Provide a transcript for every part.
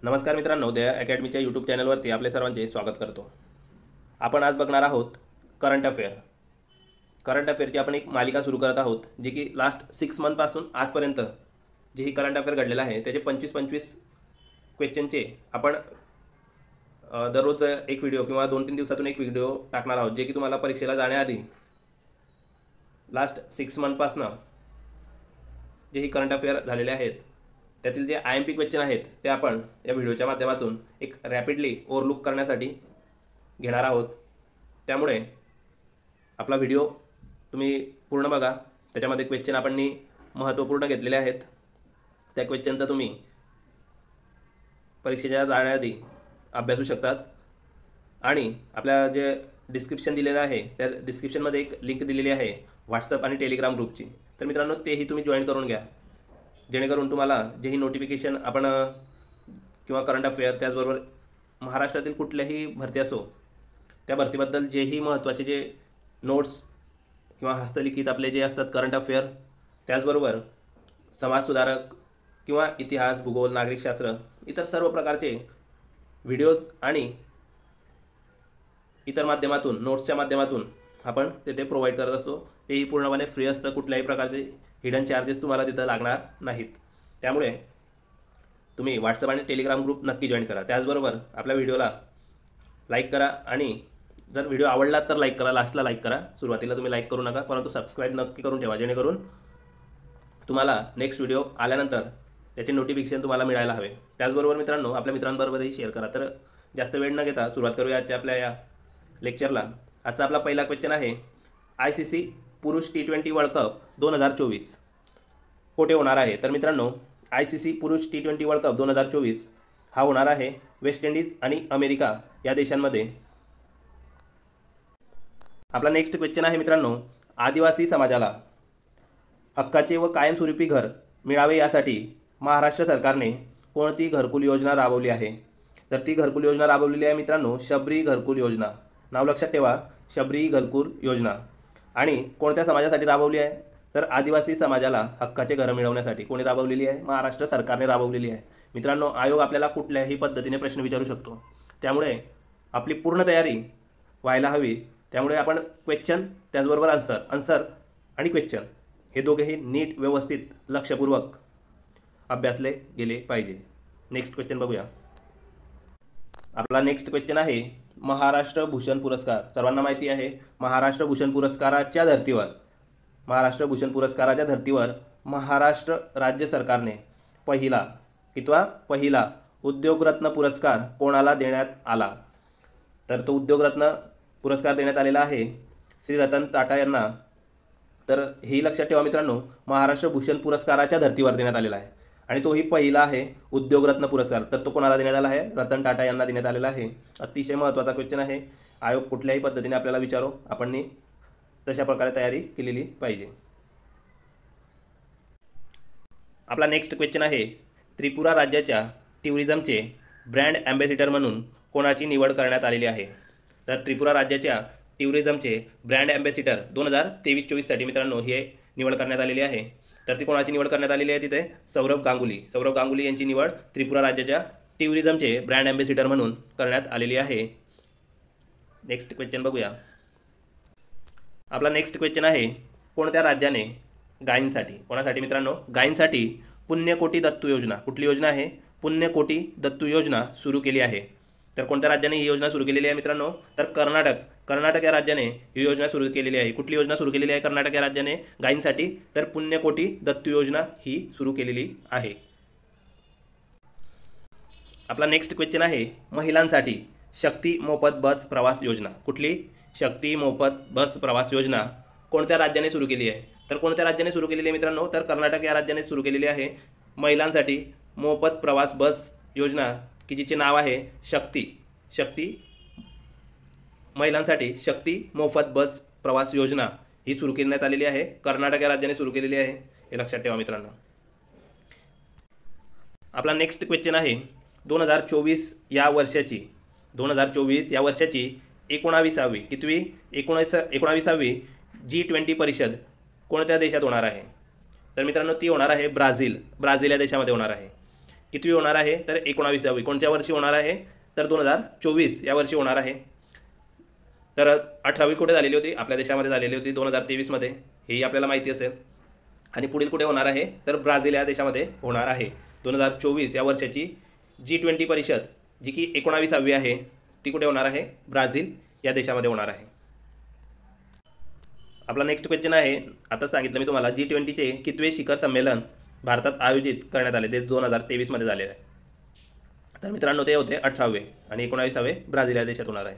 नमस्कार मित्रांनो, उदया अकॅडमीच्या यूट्यूब चॅनलवरती आपले सर्वांचे स्वागत करतो। आपण आज बघणार आहोत करंट अफेअर। करंट अफेअरची आपण एक मालिका सुरू करत आहोत, जी की लास्ट 6 मंथपासून आजपर्यंत जे ही करंट अफेअर घडलेला आहे त्याचे 25-25 क्वेश्चनचे आपण दररोज एक व्हिडिओ किंवा 2-3 दिवसातून एक व्हिडिओ टाकणार आहोत, जे की तुम्हाला परीक्षेला जाण्याआधी लास्ट 6 मंथपासून जे ही करंट अफेअर झालेले आहेत त्यातील जे IMP क्वेश्चन आहेत ते आपण या व्हिडिओच्या माध्यमातून एक रॅपिडली ओव्हरलुक करण्यासाठी घेणार आहोत। त्यामुळे आपला व्हिडिओ तुम्ही पूर्ण बघा। त्याच्यामध्ये क्वेश्चन आपण महत्त्वपूर्ण घेतलेले आहेत। त्या क्वेश्चनचा तुम्ही परीक्षेच्या जाण्याआधी अभ्यासू शकतात आणि आपल्या जे डिस्क्रिप्शन दिलेलं आहे त्या डिस्क्रिप्शनमध्ये एक लिंक दिलेली आहे व्हॉट्सअप आणि टेलिग्राम ग्रुपची। तर मित्रांनो, तेही तुम्ही जॉईन करून घ्या, जेणेकरून तुम्हाला जेही नोटिफिकेशन आपण किंवा करंट अफेअर त्याचबरोबर महाराष्ट्रातील कुठल्याही भरती असो त्या भरतीबद्दल जेही महत्त्वाचे जे नोट्स किंवा हस्तलिखित आपले जे असतात करंट अफेअर, त्याचबरोबर समाजसुधारक किंवा इतिहास, भूगोल, नागरिकशास्त्र, इतर सर्व प्रकारचे व्हिडिओज आणि इतर माध्यमातून नोट्सच्या माध्यमातून आपण तेथे प्रोव्हाइड करत असतो। तेही पूर्णपणे फ्री असतं, कुठल्याही प्रकारचे हिडन चार्जेस तुम्हाला तिथं लागणार नाहीत। त्यामुळे तुम्ही व्हॉट्सअप आणि टेलिग्राम ग्रुप नक्की जॉईन करा। त्याचबरोबर आपल्या व्हिडिओला लाईक करा आणि जर व्हिडिओ आवडला तर लाईक करा, लास्टला लाईक करा। सुरुवातीला तुम्ही लाईक करू नका, परंतु सबस्क्राईब नक्की करून ठेवा, जेणेकरून तुम्हाला नेक्स्ट व्हिडिओ आल्यानंतर त्याचे नोटिफिकेशन तुम्हाला मिळायला हवे। त्याचबरोबर मित्रांनो, आपल्या मित्रांबरोबरही शेअर करा। तर जास्त वेळ न घेता सुरुवात करूया आजच्या आपल्या या लेक्चरला। आजचा आपला पहिला क्वेश्चन आहे ICC पुरुष T20 वर्ल्ड कप 2024 कोठे होणार आहे? तर मित्रांनो, ICC पुरुष T20 वर्ल्ड कप 2024 हा होणार आहे वेस्ट इंडिज आणि अमेरिका या देशांमध्ये। आपला नेक्स्ट क्वेश्चन आहे मित्रांनो, आदिवासी समाजाला हक्काचे व कायमस्वरूपी घर मिळावे यासाठी महाराष्ट्र सरकारने कोणती घरकुल योजना राबवली आहे? तर ती घरकुल योजना राबवलेली आहे मित्रांनो शबरी घरकुल योजना। नाव लक्षात ठेवा, शबरी घरकुल योजना। आणि कोणत्या समाजासाठी राबवली आहे? तर आदिवासी समाजाला हक्काचे घर मिळवण्यासाठी कोणी राबवलेली आहे? महाराष्ट्र सरकारने राबवलेली आहे। मित्रांनो, आयोग आपल्याला कुठल्याही पद्धतीने प्रश्न विचारू शकतो, त्यामुळे आपली पूर्ण तयारी व्हायला हवी। त्यामुळे आपण क्वेश्चन त्याचबरोबर आन्सर आणि क्वेश्चन हे दोघेही नीट व्यवस्थित लक्षपूर्वक अभ्यासले गेले पाहिजे। नेक्स्ट क्वेश्चन बघूया। आपला नेक्स्ट क्वेश्चन आहे महाराष्ट्र भूषण पुरस्कार। सर्वांना माहिती आहे महाराष्ट्र भूषण पुरस्काराच्या धर्तीवर महाराष्ट्र राज्य सरकारने पहिला उद्योगरत्न पुरस्कार कोणाला देण्यात आला? तर तो उद्योगरत्न पुरस्कार देण्यात आलेला आहे श्री रतन टाटा यांना। तर हे लक्षात ठेवा मित्रांनो, महाराष्ट्र भूषण पुरस्काराच्या धर्तीवर देण्यात आलेला आहे आणि तोही पहिला आहे उद्योगरत्न पुरस्कार। तर तो कोणाला देण्यात आला आहे? रतन टाटा यांना देण्यात आलेला आहे। अतिशय महत्त्वाचा क्वेश्चन आहे। आयोग कुठल्याही पद्धतीने आपल्याला विचारो, आपण तशा प्रकारे तयारी केलेली पाहिजे। आपला नेक्स्ट क्वेश्चन आहे त्रिपुरा राज्याच्या टुरिझमचे ब्रँड ॲम्बॅसिडर म्हणून कोणाची निवड करण्यात आलेली आहे? तर त्रिपुरा राज्याच्या टुरिझमचे ब्रँड ॲम्बॅसिडर 2023-24 मित्रांनो हे निवड करण्यात आलेली आहे। तर ती कोणाची निवड करण्यात आलेली आहे? तिथे सौरभ गांगुली यांची निवड त्रिपुरा राज्याच्या टुरिझमचे ब्रँड ॲम्बॅसिडर म्हणून करण्यात आलेली आहे। नेक्स्ट क्वेश्चन बघूया। आपला नेक्स्ट क्वेश्चन आहे कोणत्या राज्याने गायींसाठी, कोणासाठी मित्रांनो? गायींसाठी पुण्यकोटी दत्तू योजना, कुठली योजना आहे? पुण्यकोटी दत्तू योजना सुरू केली आहे। तर कोणत्या राज्याने ही योजना सुरू केलेली आहे मित्रांनो? तर कर्नाटक या राज्याने ही योजना सुरू केलेली आहे। कुठली योजना सुरू केलेली आहे कर्नाटक या राज्याने गायींसाठी? तर पुण्यकोटी दत्तू योजना ही सुरू केलेली आहे। आपला नेक्स्ट क्वेश्चन आहे महिलांसाठी शक्ती मोफत बस प्रवास योजना। कुठली? शक्ती मोफत बस प्रवास योजना कोणत्या राज्याने सुरू केली आहे? तर कोणत्या राज्याने सुरू केलेली आहे मित्रांनो? तर कर्नाटक या राज्याने सुरू केलेली आहे महिलांसाठी मोफत प्रवास बस योजना, की जिचे नाव आहे शक्ती महिलांसाठी शक्ती मोफत बस प्रवास योजना ही सुरू करण्यात आलेली आहे। कर्नाटक या राज्याने सुरू केलेली आहे, हे लक्षात ठेवा मित्रांनो। आपला नेक्स्ट क्वेश्चन आहे 2024 या वर्षाची 19वी कितवी 19वी G20 परिषद कोणत्या देशात होणार आहे? तर मित्रांनो ती होणार आहे ब्राझील या देशामध्ये होणार आहे। कितवी होणार आहे तर 19वी. कोणत्या वर्षी होणार आहे तर 2024 या वर्षी होणार आहे. तर 18वी कुठे झालेली होती आपल्या देशामध्ये झालेली होती 2023मध्ये, हेही आपल्याला माहिती असेल. आणि पुढील कुठे होणार आहे तर ब्राझील या देशामध्ये होणार आहे. 2024 या वर्षाची G20 परिषद जी की 19वी आहे ती कुठे होणार आहे ब्राझील या देशामध्ये होणार आहे. आपला नेक्स्ट क्वेश्चन आहे, आता सांगितलं मी तुम्हाला G20चे कितवे शिखर संमेलन भारतात आयोजित करण्यात आले ते 2023मध्ये झालेले आहे. तर मित्रांनो ते होते 18वे आणि 19वे ब्राझील या देशात होणार आहे.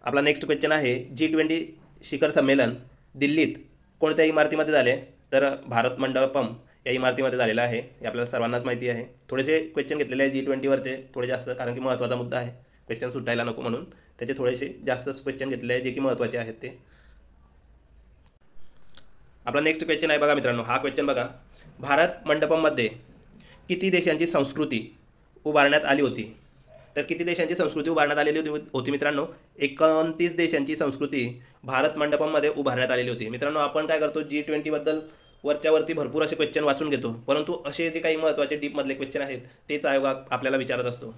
आपला नेक्स्ट क्वेश्चन आहे, G20 शिखर संमेलन दिल्लीत कोणत्या इमारतीमध्ये झाले तर भारत मंडपम या इमारतीमध्ये झालेला आहे. हे आपल्याला सर्वांनाच माहिती आहे. थोडेसे क्वेश्चन घेतलेले आहे G20वरचे थोडे जास्त, कारण की महत्त्वाचा मुद्दा आहे, क्वेश्चन सुटायला नको म्हणून त्याचे थोडेसे जास्त क्वेश्चन घेतले आहे जे की महत्त्वाचे आहेत ते. आपला नेक्स्ट क्वेश्चन आहे बघा मित्रांनो, हा क्वेश्चन बघा, भारत मंडपममध्ये किती देशांची संस्कृती उभारण्यात आली होती तर किती देशांची संस्कृती उभारण्यात आलेली होती मित्रांनो 29 देशांची संस्कृती भारत मंडपममध्ये उभारण्यात आलेली होती. मित्रांनो आपण काय करतो G20बद्दल वरच्यावरती भरपूर असे क्वेश्चन वाचून घेतो, परंतु असे जे काही महत्त्वाचे डीपमधले क्वेश्चन आहेत तेच आयोग आपल्याला विचारत असतो.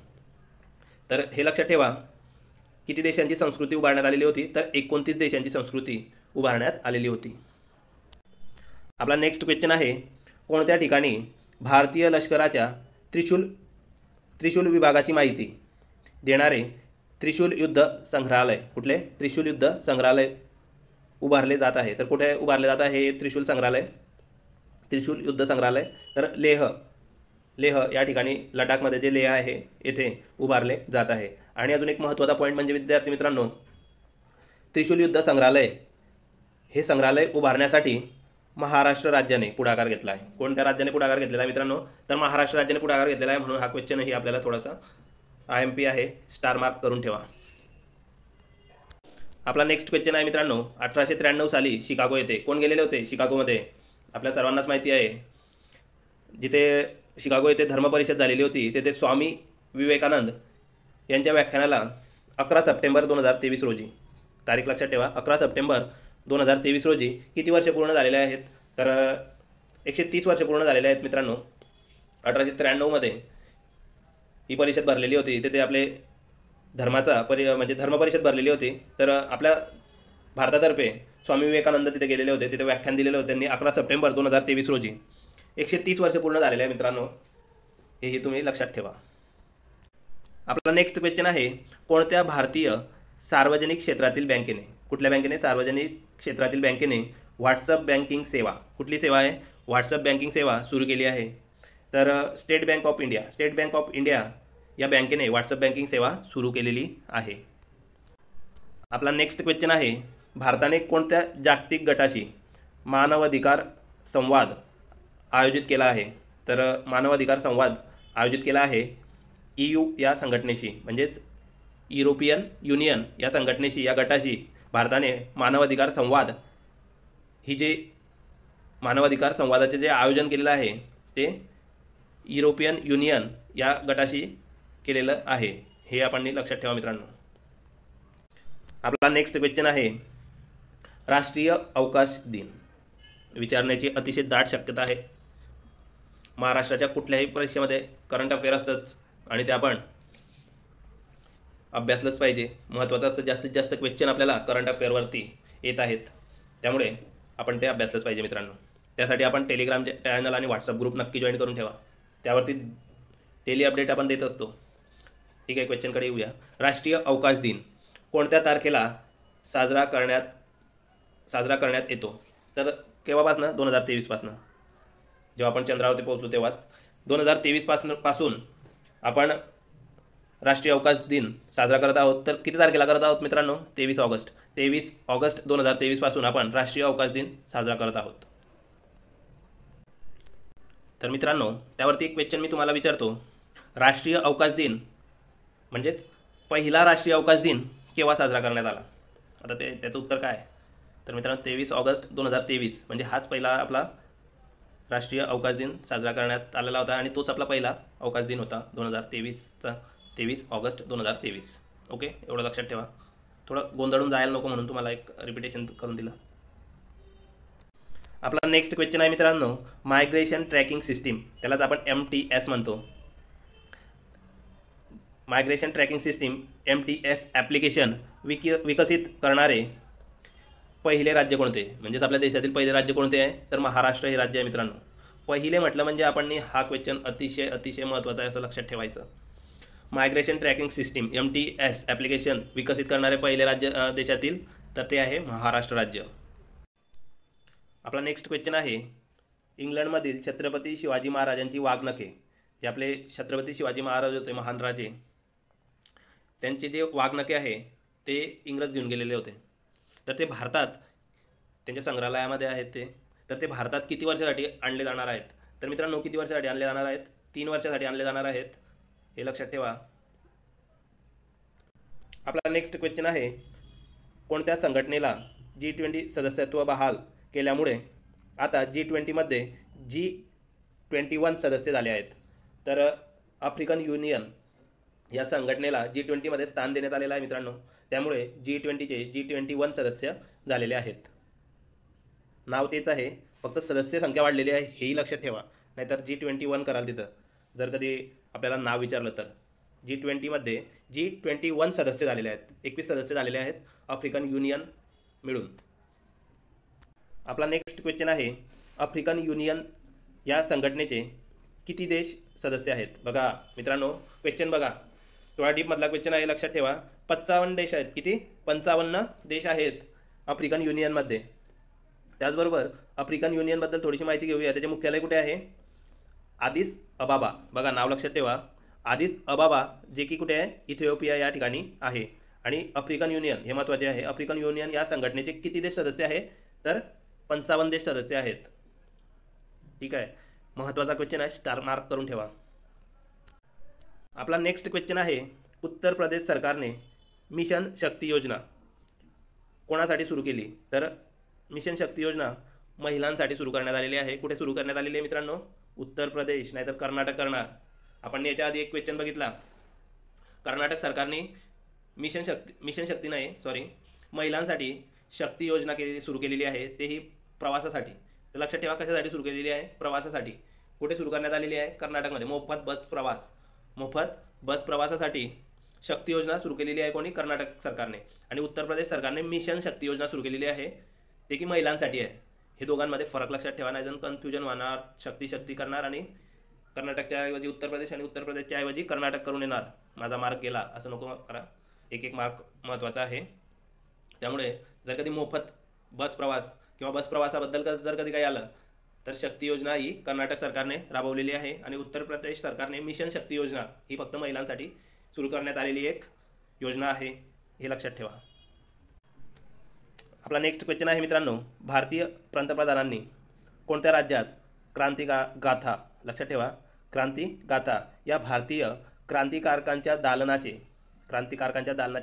तर हे लक्षात ठेवा, किती देशांची संस्कृती उभारण्यात आलेली होती तर 29 देशांची संस्कृती उभारण्यात आलेली होती. आपला नेक्स्ट क्वेश्चन आहे, कोणत्या ठिकाणी भारतीय लष्कराच्या त्रिशूल विभागाची माहिती देणारे त्रिशूल युद्ध संग्रहालय, कुठले त्रिशूल युद्ध संग्रहालय उभारले जात आहे तर कुठे उभारले जात आहे त्रिशूल युद्ध संग्रहालय तर लेह या ठिकाणी लडाखमध्ये जे लेह आहे येथे उभारले जात आहे. आणि अजून एक महत्त्वाचा पॉईंट म्हणजे विद्यार्थी मित्रांनो, त्रिशूल युद्ध संग्रहालय हे संग्रहालय उभारण्यासाठी महाराष्ट्र राज्याने पुढाकार घेतला आहे. कोणत्या राज्याने पुढाकार घेतलेला आहे मित्रांनो तर महाराष्ट्र राज्याने पुढाकार घेतलेला आहे. म्हणून हा क्वेश्चनही आपल्याला थोडासा IMP आहे, स्टार मार्क करून ठेवा. आपला नेक्स्ट क्वेश्चन आहे मित्रांनो, 1893 साली शिकागो येथे कोण गेलेले होते शिकागोमध्ये आपल्या सर्वांनाच माहिती आहे. जिथे शिकागो येथे धर्म परिषद झालेली होती तेथे स्वामी विवेकानंद यांच्या व्याख्यानाला 11 सप्टेंबर 2023 रोजी, तारीख लक्षात ठेवा 11 सप्टेंबर 2023 रोजी किती वर्ष पूर्ण झालेले आहेत तर 130 वर्ष पूर्ण झालेले आहेत मित्रांनो. 1893मध्ये ही परिषद भरलेली होती, तिथे आपले म्हणजे धर्म परिषद भरलेली होती. तर आपल्या भारतातर्फे स्वामी विवेकानंद तिथे गेलेले होते, तिथे व्याख्यान दिलेले होते त्यांनी 11 सप्टेंबर 2023 रोजी. 130 वर्ष पूर्ण झालेले आहे मित्रांनो, हेही तुम्ही लक्षात ठेवा. आपला नेक्स्ट क्वेश्चन आहे, कोणत्या भारतीय सार्वजनिक क्षेत्रातील बँकेने, कुठल्या बँकेने सार्वजनिक क्षेत्रातील बँकेने व्हॉट्सअप बँकिंग सेवा, कुठली सेवा आहे व्हॉट्सअप बँकिंग सेवा सुरू केली आहे तर स्टेट बँक ऑफ इंडिया या बँकेने व्हॉट्सअप बँकिंग सेवा सुरू केलेली आहे. आपला नेक्स्ट क्वेश्चन आहे, भारताने कोणत्या जागतिक गटाशी मानवाधिकार संवाद आयोजित केला आहे तर मानवाधिकार संवाद आयोजित केला आहे EU या संघटनेशी, म्हणजेच युरोपियन युनियन या संघटनेशी, या गटाशी भारताने मानवाधिकार संवाद ही जे मानवाधिकार संवादाचे जे आयोजन केलेलं आहे ते युरोपियन युनियन या गटाशी केलेलं आहे. हे आपण लक्षात ठेवा मित्रांनो. आपला नेक्स्ट क्वेश्चन आहे, राष्ट्रीय अवकाश दिन विचारण्याची अतिशय दाट शक्यता आहे. महाराष्ट्राच्या कुठल्याही परीक्षेमध्ये करंट अफेअर असतंच आणि ते आपण अभ्यासलंच पाहिजे, महत्त्वाचं असतं. जास्तीत जास्त क्वेश्चन आपल्याला करंट अफेअरवरती येत आहेत, त्यामुळे आपण ते अभ्यासलंच पाहिजे मित्रांनो. त्यासाठी आपण टेलिग्राम चॅनल आणि व्हॉट्सअप ग्रुप नक्की जॉईन करून ठेवा, त्यावरती डेली अपडेट आपण देत असतो. ठीक आहे, क्वेश्चनकडे येऊया. राष्ट्रीय अवकाश दिन कोणत्या तारखेला साजरा करण्यात येतो तर केव्हापासून 2023 पासून, जेव्हा आपण चंद्रावरती पोहोचलो तेव्हाच 2023 पासून आपण राष्ट्रीय अवकाश दिन साजरा करत आहोत. तर किती तारखेला करत आहोत मित्रांनो 23 ऑगस्ट 2023 पासून आपण राष्ट्रीय अवकाश दिन साजरा करत आहोत. तर मित्रांनो त्यावरती एक क्वेश्चन मी तुम्हाला विचारतो, राष्ट्रीय अवकाश दिन म्हणजेच पहिला राष्ट्रीय अवकाश दिन केव्हा साजरा करण्यात आला. आता त्याचं उत्तर काय तर मित्रांनो 23 ऑगस्ट 2023 म्हणजे हाच पहिला आपला राष्ट्रीय अवकाश दिन साजरा करण्यात आलेला होता आणि तोच आपला पहिला अवकाश दिन होता 2023चा, 23 ऑगस्ट 2023. ओके, एवढं लक्षात ठेवा, थोडं गोंधळून जायला नको म्हणून तुम्हाला एक रिपिटेशन करून दिलं. आपला नेक्स्ट क्वेश्चन आहे मित्रांनो, मायग्रेशन ट्रॅकिंग सिस्टीम, त्यालाच आपण MTS म्हणतो. Migration tracking system MTS application विकसित करणारे पहिले राज्य कोणते, म्हणजेच आपल्या देशातील पहिले राज्य कोणते आहे, तर महाराष्ट्र हे राज्य आहे मित्रांनो. पहिले म्हटलं म्हणजे आपण हा क्वेश्चन अतिशय महत्त्वाचा आहे असं लक्षात ठेवायचं. Migration tracking system MTS application विकसित करणारे पहिले राज्य देशातील, तर ते आहे महाराष्ट्र राज्य. आपला नेक्स्ट क्वेश्चन आहे, इंग्लंडमधील छत्रपती शिवाजी महाराजांची वाघनखे, जे आपले छत्रपती शिवाजी महाराज होते महान राजे, त्यांचे जे वाघनखे आहे ते इंग्रज घेऊन गेलेले होते. तर ते भारतात त्यांच्या संग्रहालयामध्ये आहेत तर ते भारतात किती वर्षासाठी आणले जाणार आहेत, तर मित्रांनो किती वर्षासाठी आणले जाणार आहेत, 3 वर्षासाठी आणले जाणार आहेत, हे लक्षात ठेवा. आपला नेक्स्ट क्वेश्चन आहे, कोणत्या संघटनेला G20 सदस्यत्व बहाल केल्यामुळे आता G20मध्ये G21 सदस्य झाले आहेत, तर आफ्रिकन युनियन या संघटनेला G20मध्ये स्थान देण्यात आलेलं आहे मित्रांनो. त्यामुळे G20चे G21 सदस्य झालेले आहेत. नाव तेच आहे, फक्त सदस्य संख्या वाढलेली आहे हेही लक्षात ठेवा, नाहीतर G21 कराल तिथं जर कधी आपल्याला नाव विचारलं तर. G20मध्ये G21 सदस्य झालेले आहेत, 21 सदस्य झालेले आहेत आफ्रिकन युनियन मिळून. आपला नेक्स्ट क्वेश्चन आहे, आफ्रिकन युनियन या संघटनेचे किती देश सदस्य आहेत. बघा मित्रांनो क्वेश्चन बघा, थोडा डीपमधला क्वेश्चन आहे, लक्षात ठेवा. 55 देश आहेत. किती? 55 देश आहेत आफ्रिकन युनियनमध्ये. त्याचबरोबर आफ्रिकन युनियनबद्दल थोडीशी माहिती घेऊया. त्याचे मुख्यालय कुठे आहे? आदिस अबाबा. बघा नाव लक्षात ठेवा, आदिस अबाबा, जे की कुठे आहे? इथिओपिया या ठिकाणी आहे. आणि आफ्रिकन युनियन हे महत्त्वाचे आहे. आफ्रिकन युनियन या संघटनेचे किती देश सदस्य आहे? तर 55 देश सदस्य आहेत. ठीक आहे, महत्त्वाचा क्वेश्चन आहे, स्टार मार्क करून ठेवा. आपला नेक्स्ट क्वेश्चन आहे, उत्तर प्रदेश सरकारने मिशन शक्ती योजना कोणासाठी सुरू केली? तर मिशन शक्ती योजना महिलांसाठी सुरू करण्यात आलेली आहे. कुठे सुरू करण्यात आलेली आहे मित्रांनो? उत्तर प्रदेश, नाहीतर कर्नाटक करणार. आपण याच्या आधी एक क्वेश्चन बघितला, कर्नाटक सरकारने मिशन शक्ती नाही सॉरी महिलांसाठी शक्ती योजना सुरू केलेली आहे, तेही प्रवासासाठी. तर लक्षात ठेवा कशासाठी सुरू केलेली आहे? प्रवासासाठी. कुठे सुरू करण्यात आलेली आहे? कर्नाटकमध्ये. मोफत बस प्रवासासाठी शक्ती योजना सुरू केलेली आहे. कोणी? कर्नाटक सरकारने. आणि उत्तर प्रदेश सरकारने मिशन शक्ती योजना सुरू केलेली आहे, ते की महिलांसाठी आहे. हे दोघांमध्ये फरक लक्षात ठेवा, नाही जण कन्फ्युजन होणार. शक्ती करणार आणि कर्नाटकच्या ऐवजी उत्तर प्रदेश आणि उत्तर प्रदेशच्या ऐवजी कर्नाटक करून येणार, माझा मार्क गेला, असं नको करा. एक मार्क महत्त्वाचा आहे. त्यामुळे जर कधी मोफत बस प्रवास किंवा बस प्रवासाबद्दल जर कधी काही आलं तर शक्ती योजना ही कर्नाटक सरकारने राबवलेली आहे आणि उत्तर प्रदेश सरकारने मिशन शक्ती योजना ही फक्त महिलांसाठी सुरू करण्यात आलेली एक योजना आहे, हे लक्षात ठेवा. आपला नेक्स्ट क्वेश्चन आहे मित्रांनो, भारतीय पंतप्रधानांनी कोणत्या राज्यात क्रांती गाथा, लक्षात ठेवा क्रांती गाथा या भारतीय क्रांतिकारकांच्या दालनाचे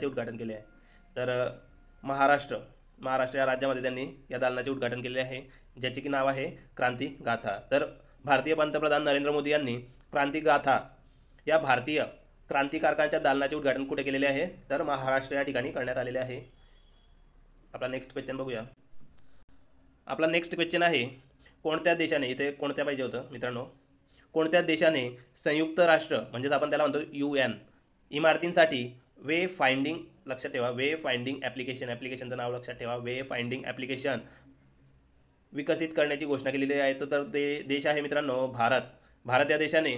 उद्घाटन केले आहे? तर महाराष्ट्र या राज्यामध्ये त्यांनी या दालनाचे उद्घाटन केले आहे, ज्याचे की नाव आहे क्रांती गाथा. तर भारतीय पंतप्रधान नरेंद्र मोदी यांनी क्रांती गाथा या भारतीय क्रांतिकारकांच्या दालनाचे उद्घाटन कुठे केलेले आहे? तर महाराष्ट्र या ठिकाणी करण्यात आलेले आहे. आपला नेक्स्ट क्वेश्चन बघूया. आपला नेक्स्ट क्वेश्चन आहे, कोणत्या देशाने, इथे कोणत्या पाहिजे होतं मित्रांनो, कोणत्या देशाने संयुक्त राष्ट्र म्हणजेच आपण त्याला म्हणतो UN इमारतींसाठी वे फाइंडिंग, लक्षात ठेवा वे फाइंडिंग ॲप्लिकेशनचं नाव लक्षात ठेवा, वे फाइंडिंग ॲप्लिकेशन विकसित करण्याची घोषणा केलेली आहे? तर ते देश आहे मित्रांनो भारत या देशाने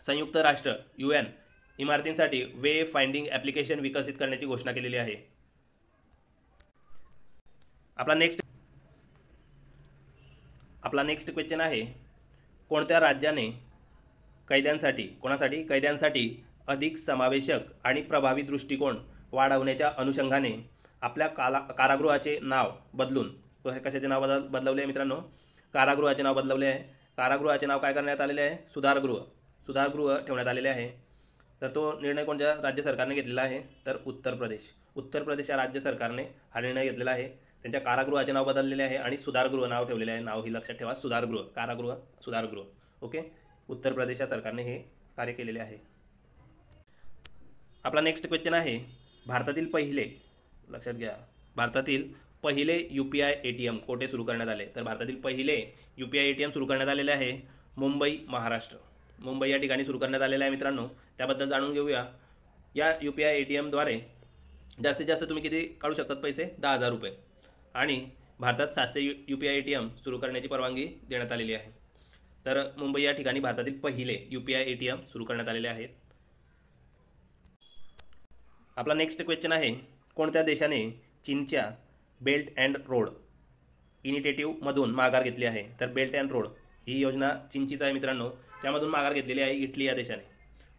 संयुक्त राष्ट्र UN इमारतींसाठी वे फाइंडिंग ॲप्लिकेशन विकसित करण्याची घोषणा केलेली आहे. आपला नेक्स्ट क्वेश्चन आहे, कोणत्या राज्याने कैद्यांसाठी अधिक समावेशक आणि प्रभावी दृष्टिकोन वाढवण्याच्या अनुषंगाने आपल्या कारागृहाचे नाव बदलून, कशाचे नाव बदलवले आहे मित्रांनो? कारागृहाचे नाव बदलवले आहे. कारागृहाचे नाव काय करण्यात आलेले आहे? सुधारगृह ठेवण्यात आलेले आहे. तर तो निर्णय कोणत्या राज्य सरकारने घेतलेला आहे? तर उत्तर प्रदेश या राज्य सरकारने हा निर्णय घेतलेला आहे. त्यांच्या कारागृहाचे नाव बदललेले आहे आणि सुधारगृह नाव ठेवलेले आहे. नाव ही लक्षात ठेवा, सुधारगृह. ओके, उत्तर प्रदेश या सरकारने हे कार्य केलेले आहे. आपला नेक्स्ट क्वेश्चन आहे, भारतातील पहिले UPI ATM कोठे सुरू करण्यात आले? तर भारतातील पहिले UPI ATM सुरू करण्यात आलेले आहे मुंबई, महाराष्ट्र. मुंबई या ठिकाणी सुरू करण्यात आलेलं आहे मित्रांनो. त्याबद्दल जाणून घेऊया. या UPI ATMद्वारे जास्तीत जास्त तुम्ही किती काढू शकतात पैसे? 10,000 रुपये. आणि भारतात 700 UPI ATM सुरू करण्याची परवानगी देण्यात आलेली आहे. तर मुंबई या ठिकाणी भारतातील पहिले UPI ATM सुरू करण्यात आलेले आहेत. आपला नेक्स्ट क्वेश्चन आहे, कोणत्या देशाने चीनच्या बेल्ट अँड रोड इनिशिएटिव्हमधून माघार घेतली आहे? तर बेल्ट अँड रोड ही योजना चीनचीच आहे मित्रांनो. त्यामधून माघार घेतलेली आहे इटली या देशाने.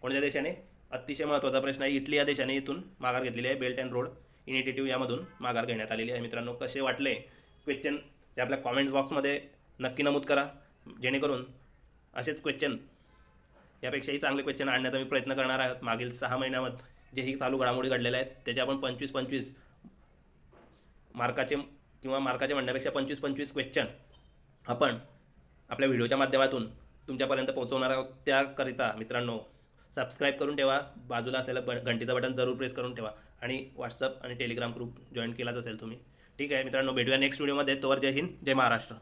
कोणत्या देशाने? अतिशय महत्त्वाचा प्रश्न आहे. इटली या देशाने इथून माघार घेतलेली आहे. बेल्ट अँड रोड इनिशिएटिव्ह यामधून माघार घेण्यात आलेली आहे मित्रांनो. कसे वाटले क्वेश्चन ते आपल्या कॉमेंट्स बॉक्समध्ये नक्की नमूद करा, जेणेकरून असेच क्वेश्चन यापेक्षाही चांगले क्वेश्चन आणण्याचा मी प्रयत्न करणार आहोत. मागील 6 महिन्यामध्ये जेही चालू घडामोडी घडलेल्या आहेत त्याचे आपण 25-25 मार्काचे किंवा मार्काचे म्हणण्यापेक्षा 25-25 क्वेश्चन आपण आपल्या व्हिडिओच्या माध्यमातून तुमच्यापर्यंत पोहोचवणार आहोत. त्याकरिता मित्रांनो सबस्क्राईब करून ठेवा, बाजूला असलेलं घंटीचं बटन जरूर प्रेस करून ठेवा आणि व्हॉट्सअप आणि टेलिग्राम ग्रुप जॉईन केलाच असेल तुम्ही. ठीक आहे मित्रांनो, भेटूया नेक्स्ट व्हिडिओमध्ये. तोवर जय हिंद, जय महाराष्ट्र.